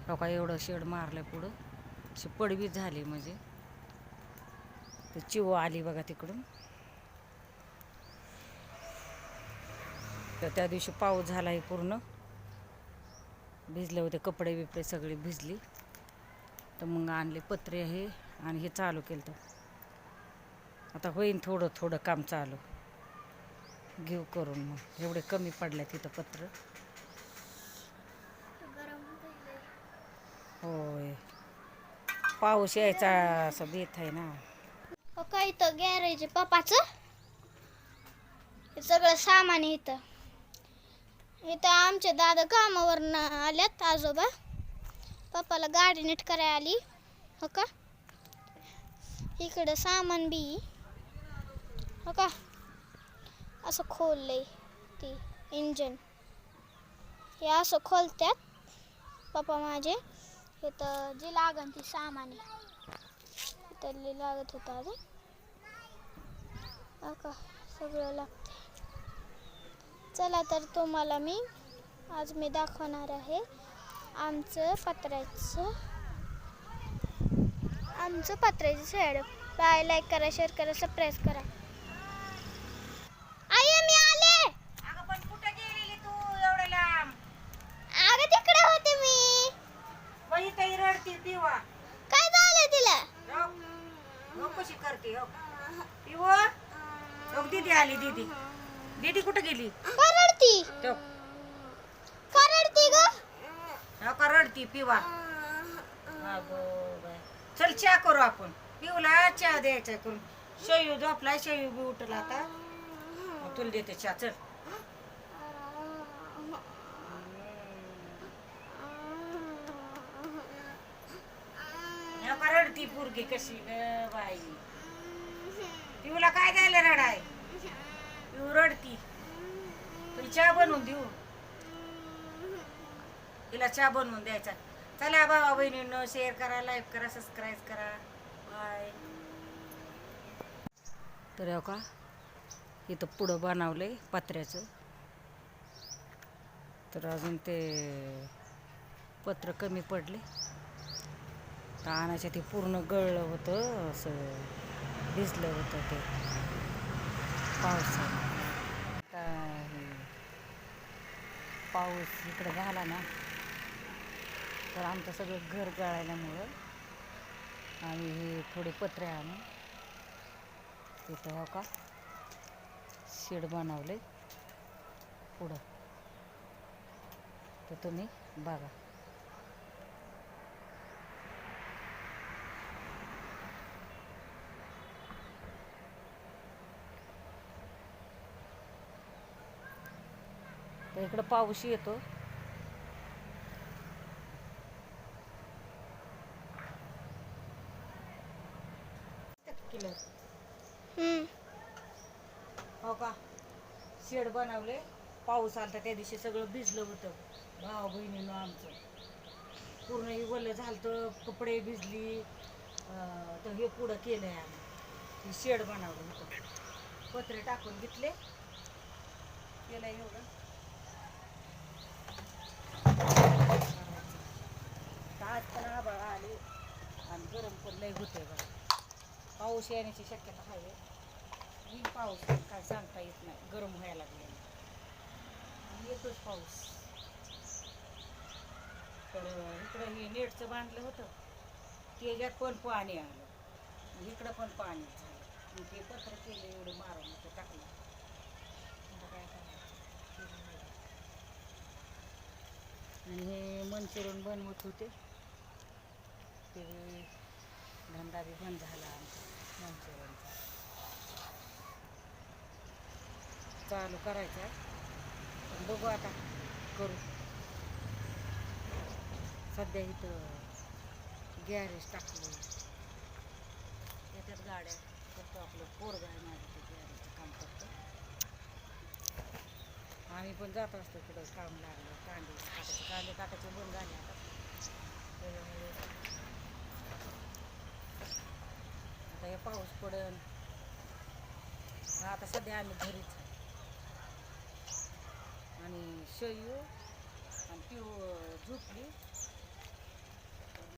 हो का एवढं शेड मारलं पुढं अशी पडवी झाली म्हणजे ते चिव आली बघा तिकडून. तर त्या दिवशी पाऊस झाला आहे पूर्ण भिजले होते कपडे बिपडे सगळी भिजली. तर मग आणले पत्रे हे आणि हे चालू केलं. तर आता होईन थोडं थोडं काम चालू घेऊ करून. मग एवढे कमी पडले तिथं पत्र. होय पाऊस यायचा असं बेत आहे ना. काय इथं गॅरेज पप्पाचं हे सगळं सामान इथं आमचे दादा कामावरनं आल्यात आजोबा. पप्पाला गाडी नीट करायला आली हो का. इकडं सामान बी हो का असं खोललंय ती इंजन. हे असं खोलत्यात पप्पा माझे. इथं जी लागन ती सामान इथं लागत होतं आधी हो का सगळं लागतं. चला तर तुम्हाला आज मी दाखवणार आहे आमचं पत्र्याचं शेड. बाय लाईक करा शेअर करा सबस्क्राईब करा. आई मी आले. अगं पण कुठे गेलेली तू एवढ्या लांब? अगं तिकडे होते मी. बाई काही रडती पिवा. काय झालं तिला? हो कशी करते हो पिवा. हो दीदी आली. दीदी कुठे गेली? करडती तो ग. हो का रडती पिवा. अगो बाय चल चहा करू आपण. पिऊला चहा द्यायचा करून. शयू झोपला शयू बी उठला आता. मग तुला देते चहा चल. हो का रडती पोरगी कशी ग बाई. पिऊला काय द्यायला रडाय? पिऊ रडती. तुला चहा बनवून देऊ. तिला चहा बनवून द्यायचा. चला भावा बहिणींनो शेअर करा लाईक करा सबस्क्राईब करा. बाय. तर हो का इथं पुढं बनवलंय पत्र्याचं. तर अजून ते पत्र कमी पडले तर आणायच्या ते पूर्ण गळलं होतं असं भिजलं होतं ते पावसात. पाऊस इकडं झाला ना तर आमचं सगळं घर गळायल्यामुळं आम्ही हे थोडे पत्रे आणून तिथं हो का शेड बनवले पुढं. तर तुम्ही बघा. तर इकडं पाऊस येतो. हो का शेड बनवले. पाऊस आलता त्या दिवशी सगळं भिजलं होतं. भाऊ बहिणीनं आमचं पूर्ण हे वल्ल झालं. कपडे भिजली. तर हे पुढं केलंय आम्ही. हे शेड बनवलं होतं. पत्रे टाकून घेतले केलं एवढं. आज पण आभाळ आले आणि गरम पण लय होते बघा. पाऊस येण्याची शक्यता आहे. ही पाऊस काय सांगता येत नाही. गरम व्हायला लागले येतोच पाऊस. तर इकडं हे नेटचं बांधलं होतं त्याच्यात पण पाणी आलं. इकडं पण पाणी झालं. ते पत्र केलं एवढे मारून ते टाकलं. काय करायचं. आणि हे मंचुरियन बनवत होते ते धंदा बी बंद झाला आमचा मंचुरियनचा. चालू करायचा पण बघू आता करू. सध्या इथं गॅरेज टाकलं याच्यात गाड्या करतो. आपलं पोरगं आहे माझं ते गॅरेजचं काम करतो. आम्ही पण जात असतो कुठं काम लागलं. कांदे काटाचे बंद झाले आता. त्याच्यामुळे आता हे पाऊस पडन. आता सध्या आम्ही घरीच आहे. आणि शयू आणि पिऊ झोप